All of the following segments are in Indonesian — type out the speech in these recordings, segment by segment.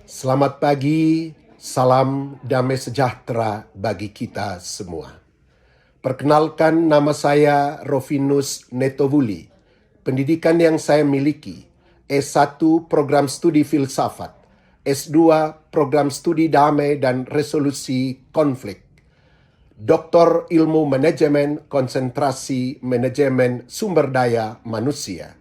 Selamat pagi, salam damai sejahtera bagi kita semua. Perkenalkan, nama saya Rofinus Netovuli. Pendidikan yang saya miliki, S1 Program Studi Filsafat, S2 Program Studi Damai dan Resolusi Konflik, Doktor Ilmu Manajemen Konsentrasi Manajemen Sumber Daya Manusia.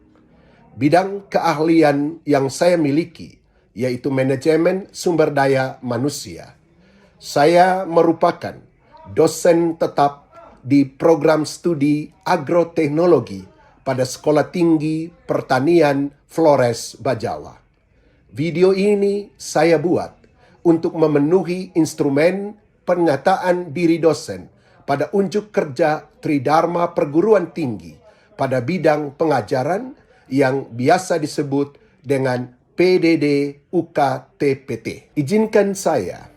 Bidang keahlian yang saya miliki yaitu manajemen sumber daya manusia. Saya merupakan dosen tetap di program studi agroteknologi pada Sekolah Tinggi Pertanian Flores Bajawa. Video ini saya buat untuk memenuhi instrumen pernyataan diri dosen pada unjuk kerja Tridharma Perguruan Tinggi pada bidang pengajaran yang biasa disebut dengan PDD UKTPT. Izinkan saya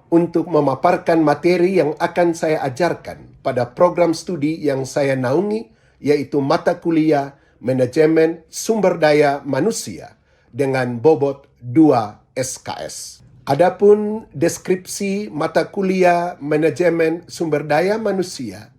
untuk memaparkan materi yang akan saya ajarkan pada program studi yang saya naungi, yaitu mata kuliah Manajemen Sumber Daya Manusia dengan bobot 2 SKS. Adapun deskripsi mata kuliah Manajemen Sumber Daya Manusia,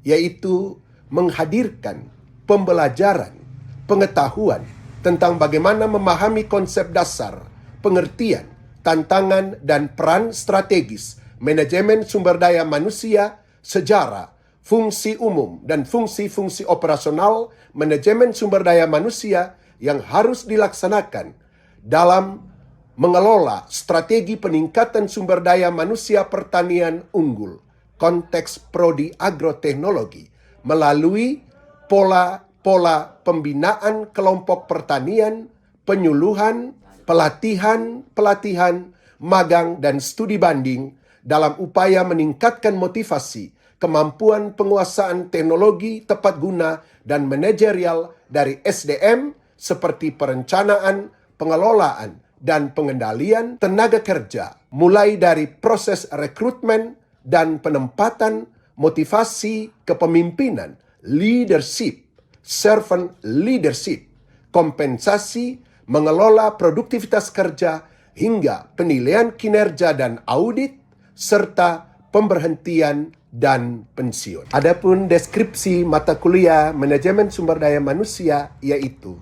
yaitu menghadirkan pembelajaran, pengetahuan tentang bagaimana memahami konsep dasar, pengertian, tantangan, dan peran strategis manajemen sumber daya manusia, sejarah, fungsi umum, dan fungsi-fungsi operasional manajemen sumber daya manusia yang harus dilaksanakan dalam mengelola strategi peningkatan sumber daya manusia pertanian unggul, konteks prodi agroteknologi, melalui pola pembinaan kelompok pertanian, penyuluhan, pelatihan, magang, dan studi banding dalam upaya meningkatkan motivasi, kemampuan penguasaan teknologi tepat guna dan manajerial dari SDM seperti perencanaan, pengelolaan, dan pengendalian tenaga kerja, mulai dari proses rekrutmen dan penempatan, motivasi kepemimpinan, leadership, servant leadership, kompensasi, mengelola produktivitas kerja, hingga penilaian kinerja dan audit, serta pemberhentian dan pensiun. Adapun deskripsi mata kuliah Manajemen Sumber Daya Manusia yaitu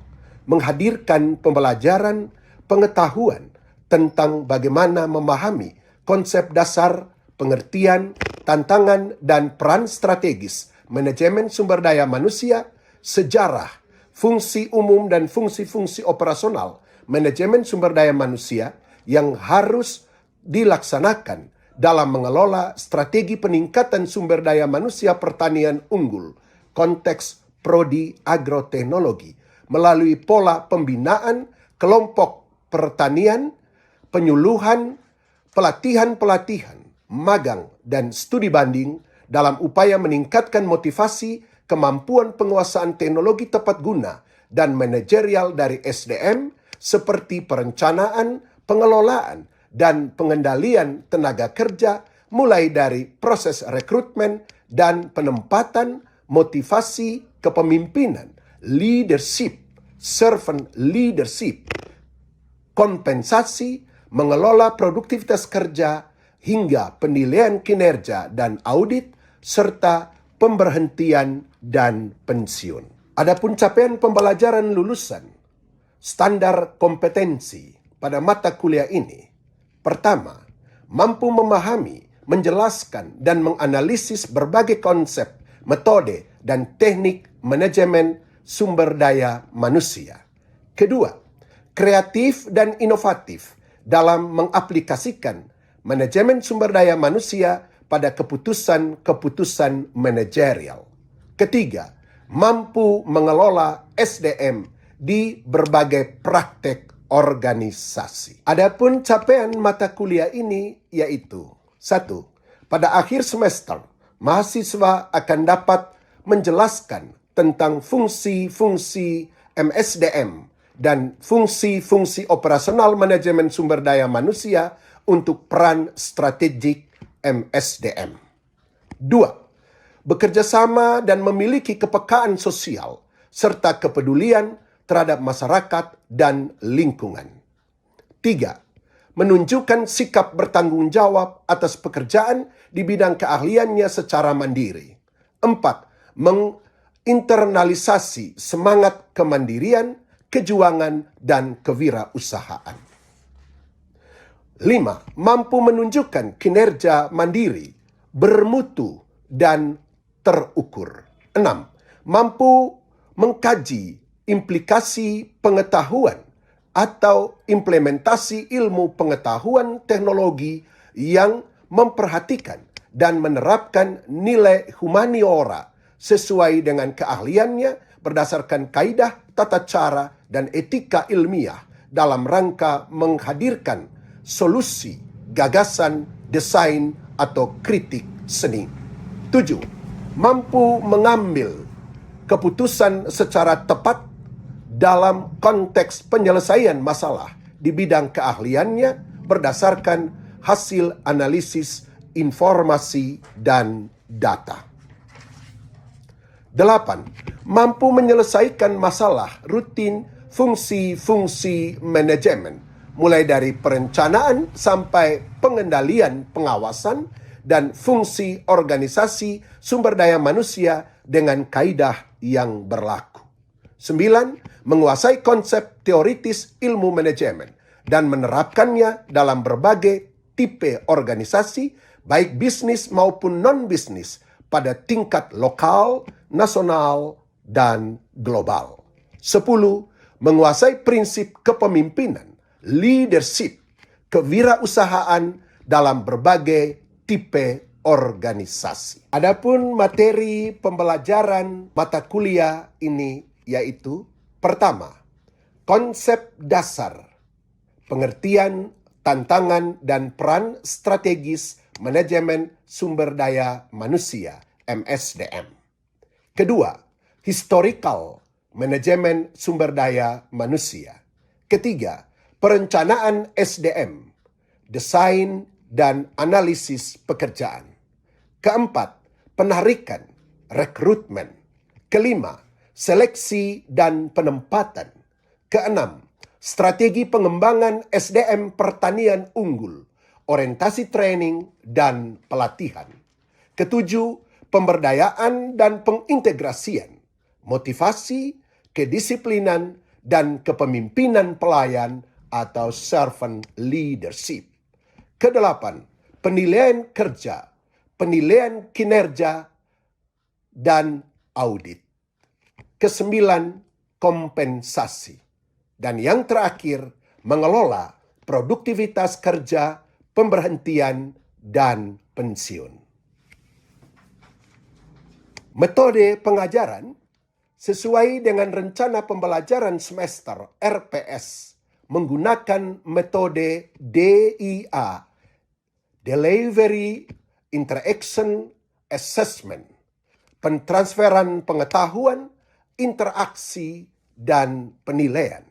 menghadirkan pembelajaran pengetahuan tentang bagaimana memahami konsep dasar, pengertian, tantangan, dan peran strategis manajemen sumber daya manusia, sejarah, fungsi umum, dan fungsi-fungsi operasional manajemen sumber daya manusia yang harus dilaksanakan dalam mengelola strategi peningkatan sumber daya manusia pertanian unggul, konteks prodi agroteknologi, melalui pola pembinaan kelompok pertanian, penyuluhan, pelatihan, magang, dan studi banding dalam upaya meningkatkan motivasi, kemampuan penguasaan teknologi tepat guna, dan manajerial dari SDM seperti perencanaan, pengelolaan, dan pengendalian tenaga kerja, mulai dari proses rekrutmen dan penempatan, motivasi kepemimpinan, leadership, servant leadership, kompensasi, mengelola produktivitas kerja, hingga penilaian kinerja dan audit, serta pemberhentian dan pensiun. Adapun capaian pembelajaran lulusan, standar kompetensi pada mata kuliah ini. Pertama, mampu memahami, menjelaskan, dan menganalisis berbagai konsep, metode, dan teknik manajemen sumber daya manusia. Kedua, kreatif dan inovatif dalam mengaplikasikan manajemen sumber daya manusia pada keputusan-keputusan manajerial. Ketiga, mampu mengelola SDM di berbagai praktek organisasi. Adapun capaian mata kuliah ini yaitu: 1. Pada akhir semester, mahasiswa akan dapat menjelaskan tentang fungsi-fungsi MSDM dan fungsi-fungsi operasional manajemen sumber daya manusia untuk peran strategik MSDM. 2. Bekerja sama dan memiliki kepekaan sosial serta kepedulian terhadap masyarakat dan lingkungan. 3. menunjukkan sikap bertanggung jawab atas pekerjaan di bidang keahliannya secara mandiri. 4. Menginternalisasi semangat kemandirian, kejuangan, dan kewirausahaan. 5. Mampu menunjukkan kinerja mandiri, bermutu, dan terukur. 6. Mampu mengkaji implikasi pengetahuan atau implementasi ilmu pengetahuan teknologi yang memperhatikan dan menerapkan nilai humaniora sesuai dengan keahliannya berdasarkan kaidah, tata cara, dan etika ilmiah dalam rangka menghadirkan solusi, gagasan, desain, atau kritik seni. 7. Mampu mengambil keputusan secara tepat dalam konteks penyelesaian masalah di bidang keahliannya berdasarkan hasil analisis informasi dan data. 8. Mampu menyelesaikan masalah rutin fungsi-fungsi manajemen, mulai dari perencanaan sampai pengendalian pengawasan dan fungsi organisasi sumber daya manusia dengan kaidah yang berlaku. 9. Menguasai konsep teoritis ilmu manajemen dan menerapkannya dalam berbagai tipe organisasi, baik bisnis maupun non-bisnis, pada tingkat lokal, nasional, dan global. 10. Menguasai prinsip kepemimpinan, leadership, kewirausahaan dalam berbagai tipe organisasi. Adapun materi pembelajaran mata kuliah ini yaitu: pertama, konsep dasar, pengertian, tantangan, dan peran strategis manajemen sumber daya manusia (MSDM). Kedua, historical manajemen sumber daya manusia. Ketiga, perencanaan SDM, desain dan analisis pekerjaan. Keempat, penarikan, rekrutmen. Kelima, seleksi dan penempatan. Keenam, strategi pengembangan SDM pertanian unggul, orientasi training dan pelatihan. Ketujuh, pemberdayaan dan pengintegrasian, motivasi, kedisiplinan, dan kepemimpinan pelayan atau servant leadership. Kedelapan, penilaian kerja, penilaian kinerja, dan audit. Kesembilan, kompensasi. Dan yang terakhir, mengelola produktivitas kerja, pemberhentian, dan pensiun. Metode pengajaran sesuai dengan rencana pembelajaran semester RPS menggunakan metode DIA, Delivery Interaction Assessment, pentransferan pengetahuan, interaksi, dan penilaian.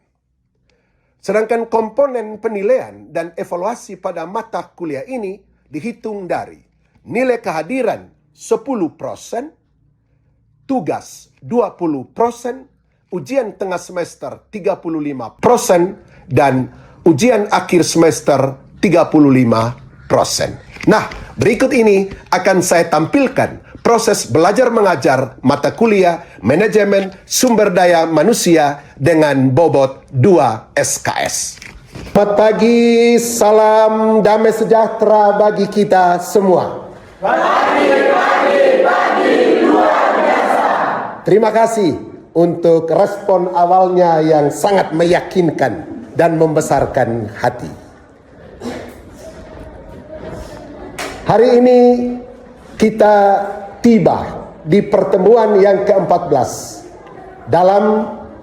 Sedangkan komponen penilaian dan evaluasi pada mata kuliah ini dihitung dari nilai kehadiran 10%, tugas 20%, ujian tengah semester 35%, dan ujian akhir semester 35%. Nah, berikut ini akan saya tampilkan proses belajar mengajar mata kuliah manajemen sumber daya manusia dengan bobot 2 SKS. Selamat pagi, salam damai sejahtera bagi kita semua. Pagi, luar biasa. Terima kasih untuk respon awalnya yang sangat meyakinkan dan membesarkan hati. Hari ini kita tiba di pertemuan yang ke-14 dalam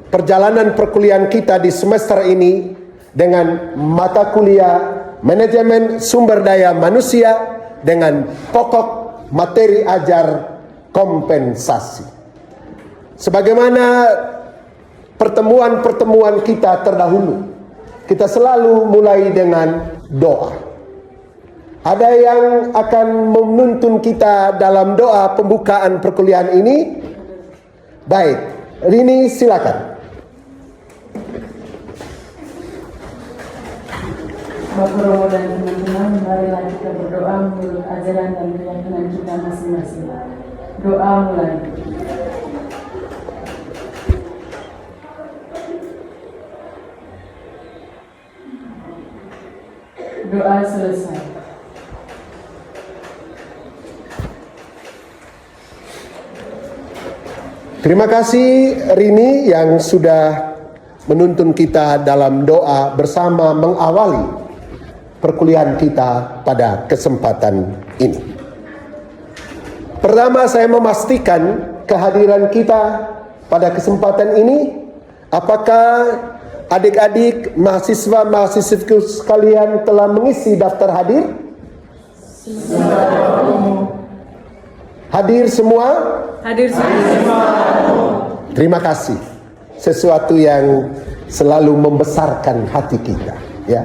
perjalanan perkuliahan kita di semester ini dengan mata kuliah manajemen sumber daya manusia dengan pokok materi ajar kompensasi. Sebagaimana pertemuan-pertemuan kita terdahulu, kita selalu mulai dengan doa. Ada yang akan menuntun kita dalam doa pembukaan perkuliahan ini? Baik, Rini silakan. Bapak Romo dan teman-teman, marilah kita berdoa menurut ajaran dan keyakinan kita masing-masing. Doa mulai. Doa selesai. Terima kasih Rini yang sudah menuntun kita dalam doa bersama mengawali perkuliahan kita pada kesempatan ini. Pertama, saya memastikan kehadiran kita pada kesempatan ini. Apakah adik-adik mahasiswa-mahasiswiku sekalian telah mengisi daftar hadir? Hadir semua? Hadir semua. Terima kasih. Sesuatu yang selalu membesarkan hati kita, ya.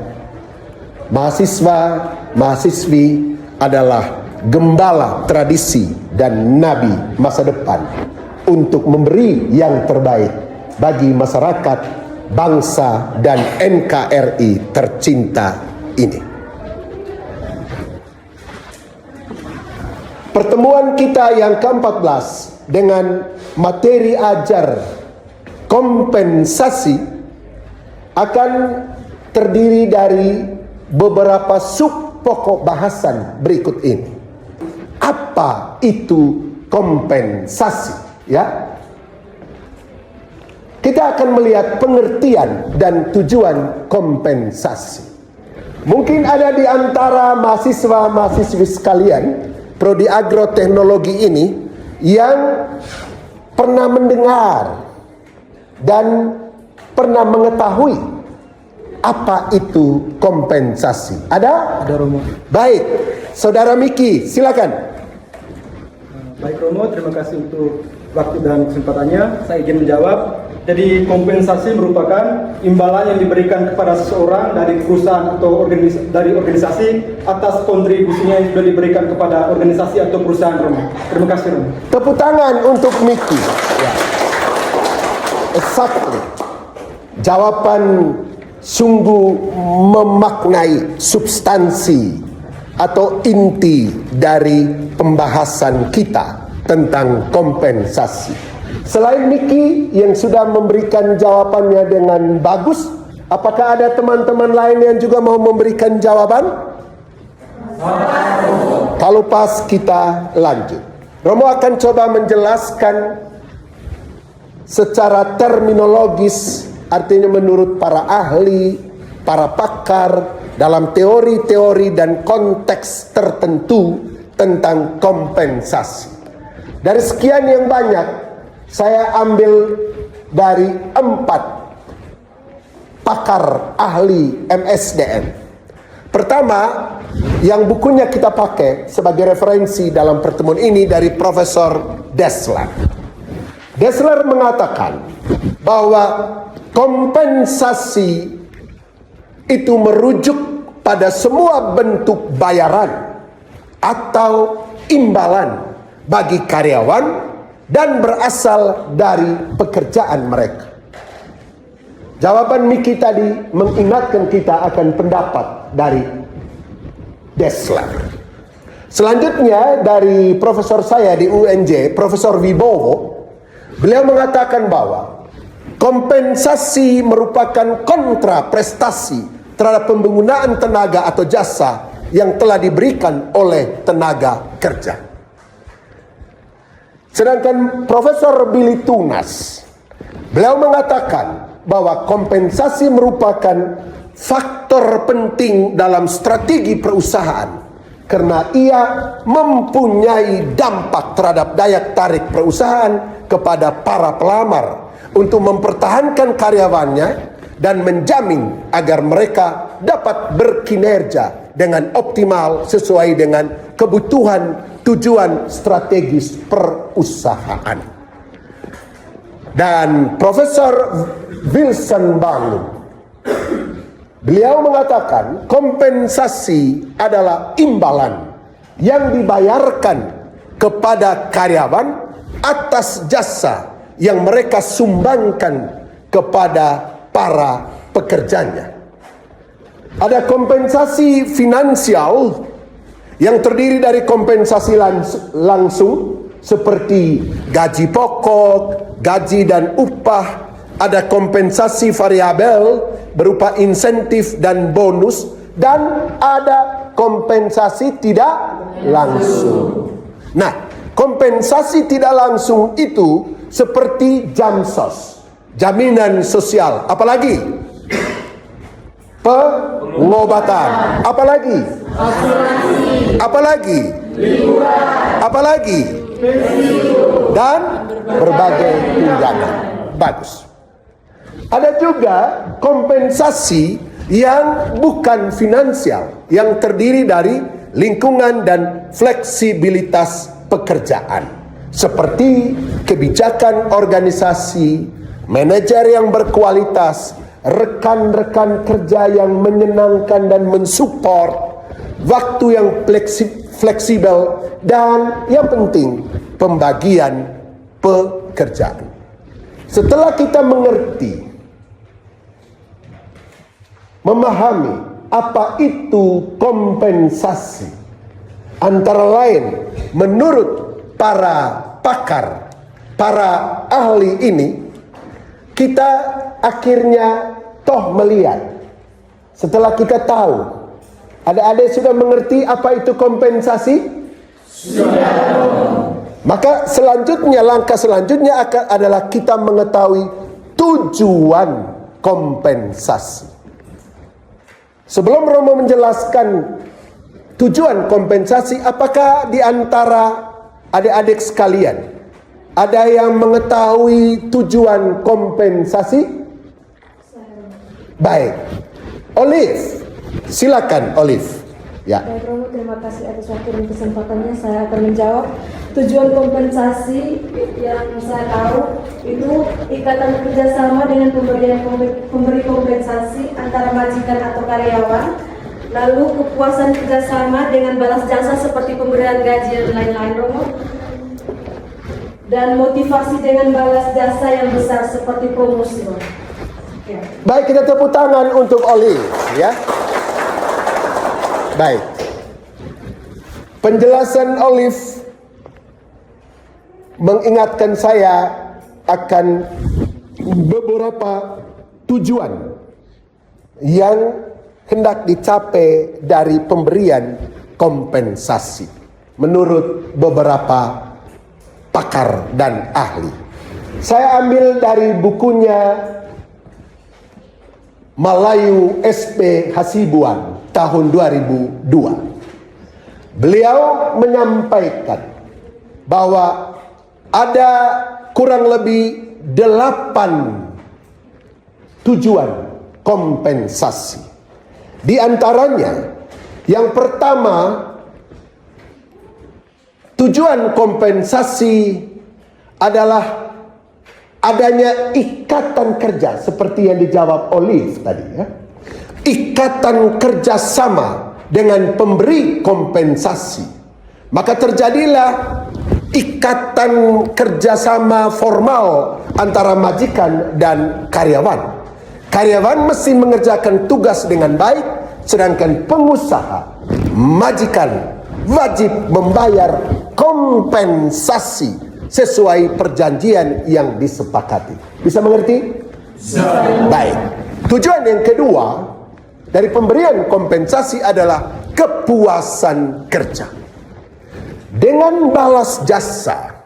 Mahasiswa, mahasiswi adalah gembala tradisi dan nabi masa depan untuk memberi yang terbaik bagi masyarakat, bangsa, dan NKRI tercinta ini. Pertemuan kita yang ke-14 dengan materi ajar kompensasi akan terdiri dari beberapa sub pokok bahasan berikut ini. Apa itu kompensasi? Ya, kita akan melihat pengertian dan tujuan kompensasi. Mungkin ada di antara mahasiswa-mahasiswi sekalian prodi agroteknologi ini yang pernah mendengar dan pernah mengetahui apa itu kompensasi. Ada? Ada, Romo. Baik, Saudara Miki, silakan. Baik Romo, terima kasih untuk waktu dan kesempatannya. Saya izin menjawab. Jadi kompensasi merupakan imbalan yang diberikan kepada seseorang dari perusahaan atau dari organisasi atas kontribusinya yang sudah diberikan kepada organisasi atau perusahaan, Romo. Terima kasih, Romo. Tepuk tangan untuk Miki. Ya. Exactly. Jawaban sungguh memaknai substansi atau inti dari pembahasan kita tentang kompensasi. Selain Miki yang sudah memberikan jawabannya dengan bagus, apakah ada teman-teman lain yang juga mau memberikan jawaban? Kalau pas, kita lanjut. Romo akan coba menjelaskan secara terminologis, artinya menurut para ahli, para pakar, dalam teori-teori dan konteks tertentu tentang kompensasi. Dari sekian yang banyak, saya ambil dari 4 pakar ahli MSDM. Pertama, yang bukunya kita pakai sebagai referensi dalam pertemuan ini dari Profesor Dessler. Dessler mengatakan bahwa kompensasi itu merujuk pada semua bentuk bayaran atau imbalan bagi karyawan dan berasal dari pekerjaan mereka. Jawaban Miki tadi mengingatkan kita akan pendapat dari Dessler. Selanjutnya dari profesor saya di UNJ, Profesor Wibowo, beliau mengatakan bahwa kompensasi merupakan kontra prestasi terhadap penggunaan tenaga atau jasa yang telah diberikan oleh tenaga kerja. Sedangkan Profesor Billy Tunas, beliau mengatakan bahwa kompensasi merupakan faktor penting dalam strategi perusahaan karena ia mempunyai dampak terhadap daya tarik perusahaan kepada para pelamar untuk mempertahankan karyawannya dan menjamin agar mereka dapat berkinerja dengan optimal sesuai dengan kebutuhan tujuan strategis perusahaan. Dan Profesor Wilson Bangun, beliau mengatakan kompensasi adalah imbalan yang dibayarkan kepada karyawan atas jasa yang mereka sumbangkan kepada para pekerjanya. Ada kompensasi finansial yang terdiri dari kompensasi langsung seperti gaji pokok, gaji dan upah. Ada kompensasi variabel berupa insentif dan bonus, dan ada kompensasi tidak langsung. Nah, kompensasi tidak langsung itu seperti jamsos, jaminan sosial, apalagi pengobatan, apalagi dan berbagai tunjangan. Bagus. Ada juga kompensasi yang bukan finansial, yang terdiri dari lingkungan dan fleksibilitas pekerjaan, seperti kebijakan organisasi, manajer yang berkualitas, rekan-rekan kerja yang menyenangkan dan mensupport, waktu yang fleksibel, dan yang penting pembagian pekerjaan. Setelah kita mengerti, memahami apa itu kompensasi, antara lain menurut para pakar, para ahli ini, kita akhirnya toh melihat, setelah kita tahu, adik-adik sudah mengerti apa itu kompensasi? Sudah. Maka selanjutnya, langkah selanjutnya adalah kita mengetahui tujuan kompensasi. Sebelum Romo menjelaskan tujuan kompensasi, apakah di antara adik-adik sekalian ada yang mengetahui tujuan kompensasi? Baik, Olive, silakan Olive. Ya. Baik Romo, terima kasih atas waktu dan kesempatannya. Saya akan menjawab. Tujuan kompensasi yang saya tahu itu ikatan kerjasama dengan pemberi kompensasi antara majikan atau karyawan, lalu kepuasan kerjasama dengan balas jasa seperti pemberian gaji dan lain-lain, Romo, dan motivasi dengan balas jasa yang besar seperti promosi, Romo. Ya. Baik, kita tepuk tangan untuk Olive, ya. Baik. Penjelasan Olive mengingatkan saya akan beberapa tujuan yang hendak dicapai dari pemberian kompensasi menurut beberapa pakar dan ahli. Saya ambil dari bukunya Malayu SP Hasibuan tahun 2002. Beliau menyampaikan bahwa ada kurang lebih 8 tujuan kompensasi. Di antaranya, yang pertama, tujuan kompensasi adalah adanya ikatan kerja, seperti yang dijawab Olive tadi, ya. Ikatan kerjasama dengan pemberi kompensasi. Maka terjadilah ikatan kerjasama formal antara majikan dan karyawan. Karyawan mesti mengerjakan tugas dengan baik, sedangkan pengusaha, majikan wajib membayar kompensasi sesuai perjanjian yang disepakati. Bisa mengerti? Baik. Tujuan yang kedua dari pemberian kompensasi adalah kepuasan kerja. Dengan balas jasa,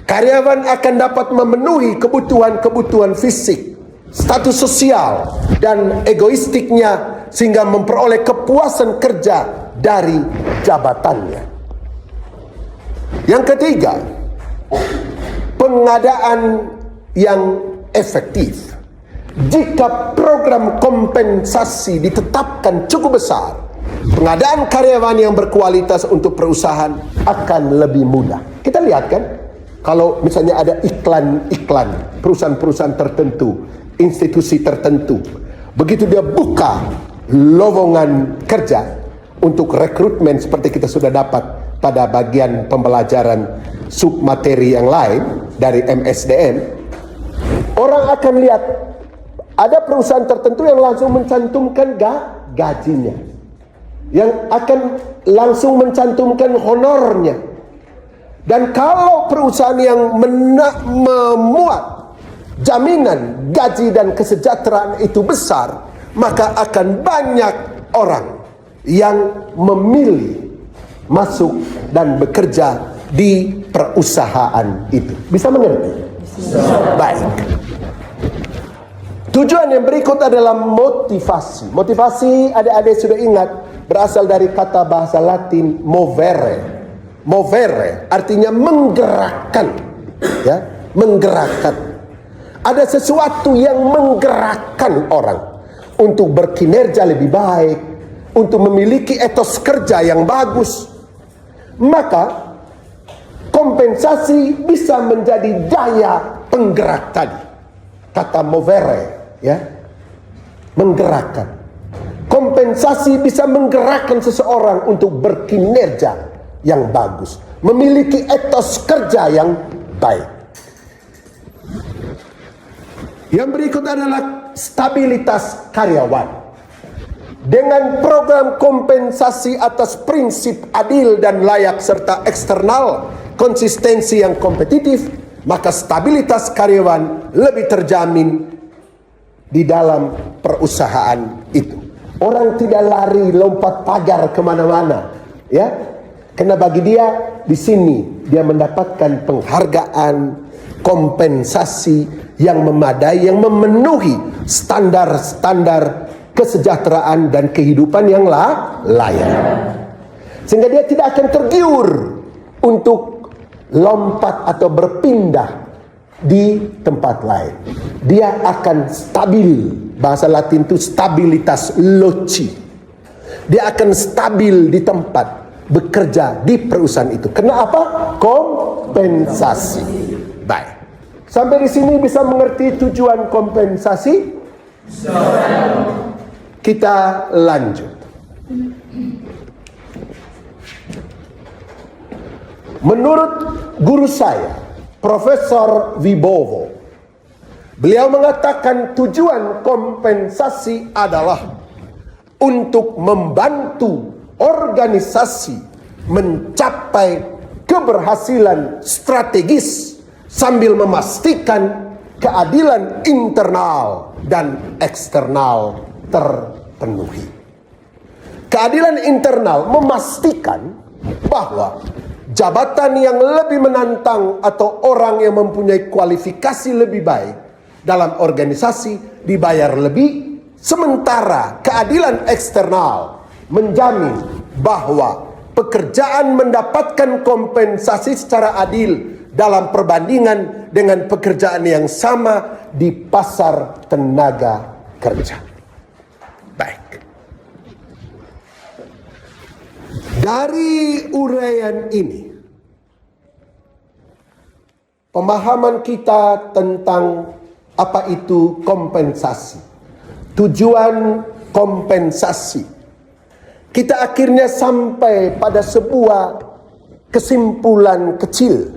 karyawan akan dapat memenuhi kebutuhan-kebutuhan fisik, status sosial, dan egoistiknya sehingga memperoleh kepuasan kerja dari jabatannya. Yang ketiga, pengadaan yang efektif. Jika program kompensasi ditetapkan cukup besar, pengadaan karyawan yang berkualitas untuk perusahaan akan lebih mudah. Kita lihat kan, kalau misalnya ada iklan-iklan perusahaan-perusahaan tertentu, institusi tertentu, begitu dia buka lowongan kerja untuk rekrutmen seperti kita sudah dapat pada bagian pembelajaran submateri yang lain dari MSDM, orang akan lihat ada perusahaan tertentu yang langsung mencantumkan gajinya, yang akan langsung mencantumkan honornya. Dan kalau perusahaan yang memuat jaminan gaji dan kesejahteraan itu besar, maka akan banyak orang yang memilih masuk dan bekerja di perusahaan itu. Bisa mengerti? Baik. Tujuan yang berikut adalah motivasi. Motivasi, adik-adik sudah ingat, berasal dari kata bahasa Latin movere. Movere artinya menggerakkan, ya, menggerakkan. Ada sesuatu yang menggerakkan orang untuk berkinerja lebih baik, untuk memiliki etos kerja yang bagus. Maka kompensasi bisa menjadi daya penggerak tadi. Kata movere, ya, menggerakkan. Kompensasi bisa menggerakkan seseorang untuk berkinerja yang bagus, memiliki etos kerja yang baik. Yang berikut adalah stabilitas karyawan. Dengan program kompensasi atas prinsip adil dan layak serta eksternal konsistensi yang kompetitif, maka stabilitas karyawan lebih terjamin di dalam perusahaan itu. Orang tidak lari lompat pagar kemana-mana, ya, karena bagi dia di sini dia mendapatkan penghargaan, kompensasi yang memadai, yang memenuhi standar-standar kesejahteraan dan kehidupan yang layak. Sehingga dia tidak akan tergiur untuk lompat atau berpindah di tempat lain. Dia akan stabil. Bahasa Latin itu stabilitas loci. Dia akan stabil di tempat bekerja di perusahaan itu. Kenapa? Kompensasi. Baik. Sampai di sini bisa mengerti tujuan kompensasi? Kita lanjut. Menurut guru saya, Profesor Wibowo, beliau mengatakan tujuan kompensasi adalah untuk membantu organisasi mencapai keberhasilan strategis sambil memastikan keadilan internal dan eksternal terpenuhi. Keadilan internal memastikan bahwa jabatan yang lebih menantang atau orang yang mempunyai kualifikasi lebih baik dalam organisasi dibayar lebih, sementara keadilan eksternal menjamin bahwa pekerjaan mendapatkan kompensasi secara adil dalam perbandingan dengan pekerjaan yang sama di pasar tenaga kerja. Baik. Dari uraian ini, pemahaman kita tentang apa itu kompensasi, tujuan kompensasi, kita akhirnya sampai pada sebuah kesimpulan kecil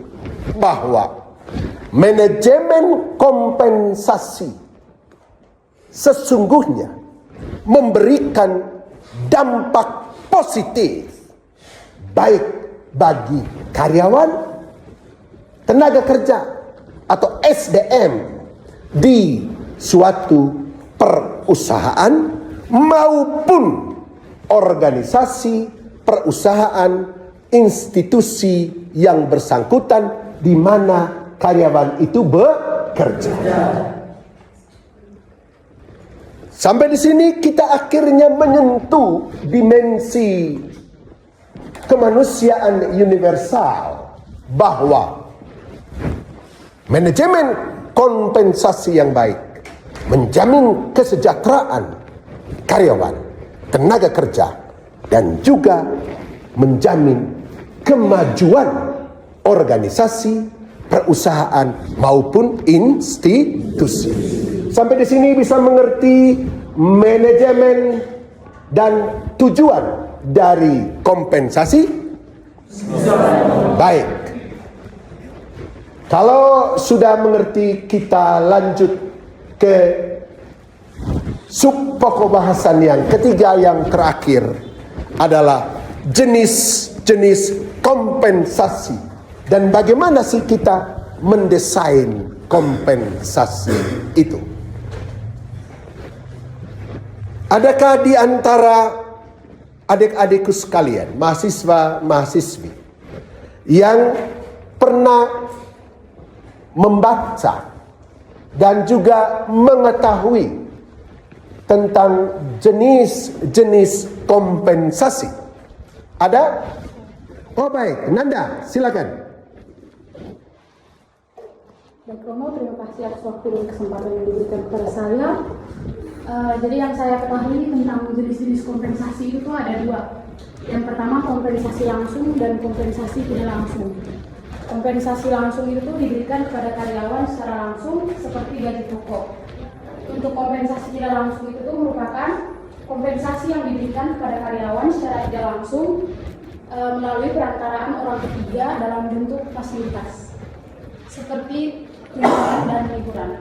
bahwa manajemen kompensasi sesungguhnya memberikan dampak positif baik bagi karyawan, tenaga kerja atau SDM di suatu perusahaan maupun organisasi, perusahaan, institusi yang bersangkutan di mana karyawan itu bekerja. Sampai di sini kita akhirnya menyentuh dimensi kemanusiaan universal bahwa manajemen kompensasi yang baik menjamin kesejahteraan karyawan, tenaga kerja, dan juga menjamin kemajuan organisasi, perusahaan maupun institusi. Sampai di sini bisa mengerti manajemen dan tujuan dari kompensasi? Baik. Kalau sudah mengerti, kita lanjut ke Sub pokok bahasan yang ketiga yang terakhir adalah jenis-jenis kompensasi dan bagaimana sih kita mendesain kompensasi itu. Adakah di antara adik-adikku sekalian, mahasiswa-mahasiswi yang pernah membaca dan juga mengetahui tentang jenis-jenis kompensasi? Ada? Oh baik, Nanda, silakan. Baik Romo, terima kasih atas waktu dan kesempatan yang diberikan kepada saya. Jadi yang saya ketahui tentang jenis-jenis kompensasi itu ada dua. Yang pertama kompensasi langsung dan kompensasi tidak langsung. Kompensasi langsung itu diberikan kepada karyawan secara langsung seperti gaji pokok. Untuk kompensasi tidak langsung itu merupakan kompensasi yang diberikan kepada karyawan secara tidak langsung melalui perantaraan orang ketiga dalam bentuk fasilitas seperti tunjangan dan liburan.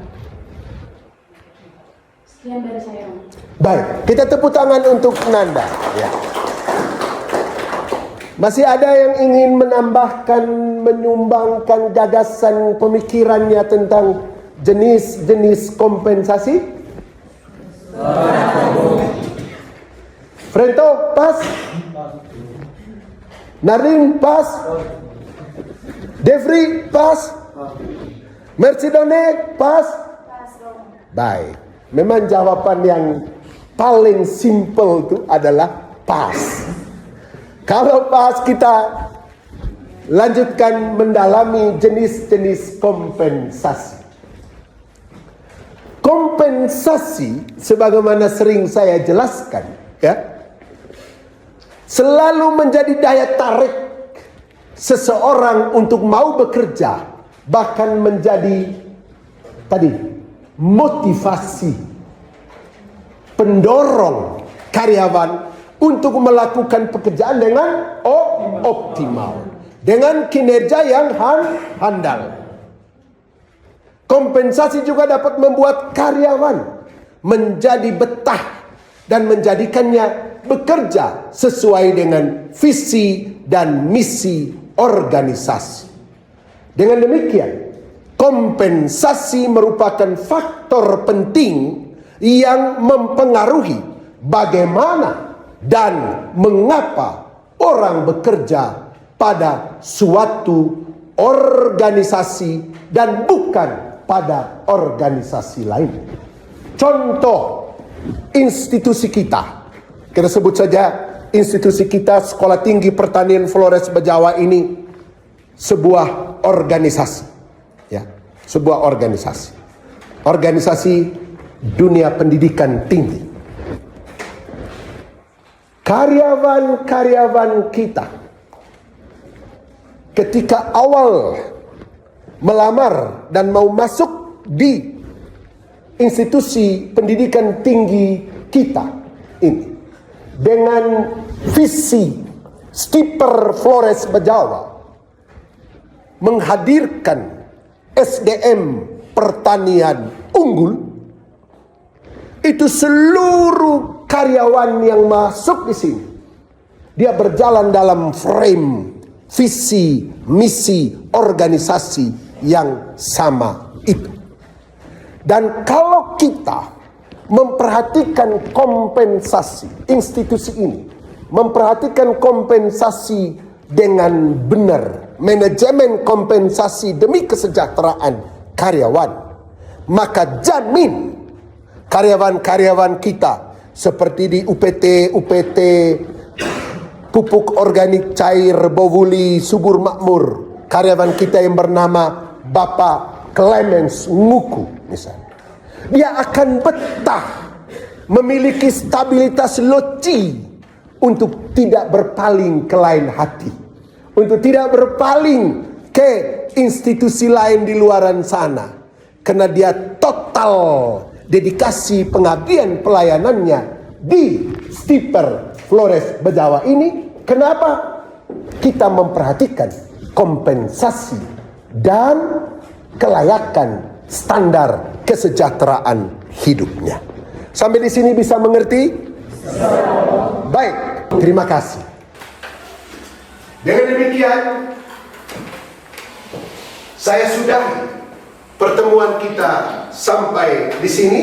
Sekian dari saya. Baik, kita tepuk tangan untuk Nanda. Ya. Masih ada yang ingin menambahkan, menyumbangkan gagasan pemikirannya tentang jenis-jenis kompensasi? Frento, pas? Narin, pas? Devri, pas? Mercidone, pas? Baik. Memang jawaban yang paling simple itu adalah pas. Kalau pas, kita lanjutkan mendalami jenis-jenis kompensasi. Kompensasi, sebagaimana sering saya jelaskan, ya, selalu menjadi daya tarik seseorang untuk mau bekerja, bahkan menjadi motivasi pendorong karyawan untuk melakukan pekerjaan dengan optimal, dengan kinerja yang handal. Kompensasi juga dapat membuat karyawan menjadi betah dan menjadikannya bekerja sesuai dengan visi dan misi organisasi. Dengan demikian, kompensasi merupakan faktor penting yang mempengaruhi bagaimana dan mengapa orang bekerja pada suatu organisasi dan bukan pada organisasi lain. Contoh institusi kita sebut saja institusi kita, Sekolah Tinggi Pertanian Flores Bajawa ini sebuah organisasi, ya, sebuah organisasi dunia pendidikan tinggi. Karyawan-karyawan kita ketika awal melamar dan mau masuk di institusi pendidikan tinggi kita ini dengan visi Skipper Flores Bajawa menghadirkan SDM pertanian unggul, itu seluruh karyawan yang masuk di sini dia berjalan dalam frame visi misi organisasi yang sama itu. Dan kalau kita memperhatikan kompensasi institusi ini, memperhatikan kompensasi dengan benar, manajemen kompensasi demi kesejahteraan karyawan, maka jamin karyawan-karyawan kita seperti di UPT, pupuk organik cair Bowuli Subur Makmur, karyawan kita yang bernama Bapak Clemens Nguku misalnya, dia akan betah memiliki stabilitas loci untuk tidak berpaling ke lain hati, untuk tidak berpaling ke institusi lain di luaran sana, karena dia total dedikasi pengabdian pelayanannya di Skipper Flores Bajawa ini. Kenapa? Kita memperhatikan kompensasi dan kelayakan standar kesejahteraan hidupnya. Sampai di sini bisa mengerti? Baik, terima kasih. Dengan demikian, saya sudahi pertemuan kita sampai di sini.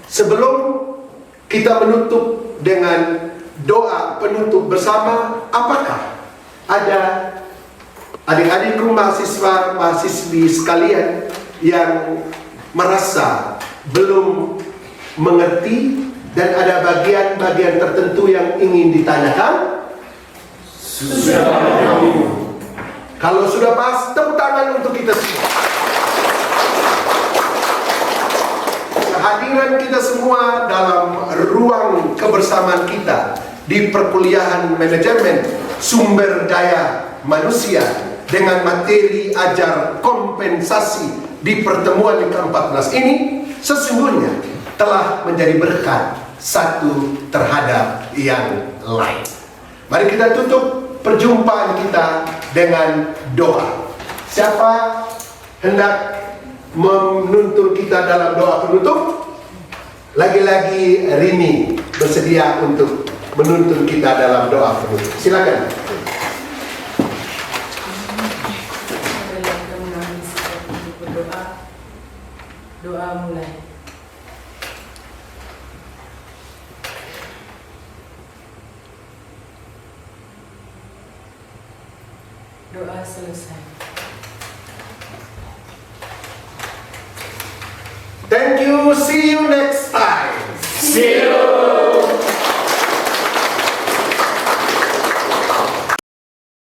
Sebelum kita menutup dengan doa penutup bersama, apakah ada adik-adikku mahasiswa-mahasiswi sekalian yang merasa belum mengerti dan ada bagian-bagian tertentu yang ingin ditanyakan? Kalau sudah pas, tepuk tangan untuk kita semua. Kehadiran kita semua dalam ruang kebersamaan kita di perkuliahan manajemen sumber daya manusia dengan materi ajar kompensasi di pertemuan yang ke-14 ini sesungguhnya telah menjadi berkat satu terhadap yang lain. Mari kita tutup perjumpaan kita dengan doa. Siapa hendak menuntun kita dalam doa penutup? Lagi-lagi Rini bersedia untuk menuntun kita dalam doa penutup. Silakan. Marilah kita mengambil sikap untuk berdoa. Doa mulai. Doa selesai. Thank you. See you next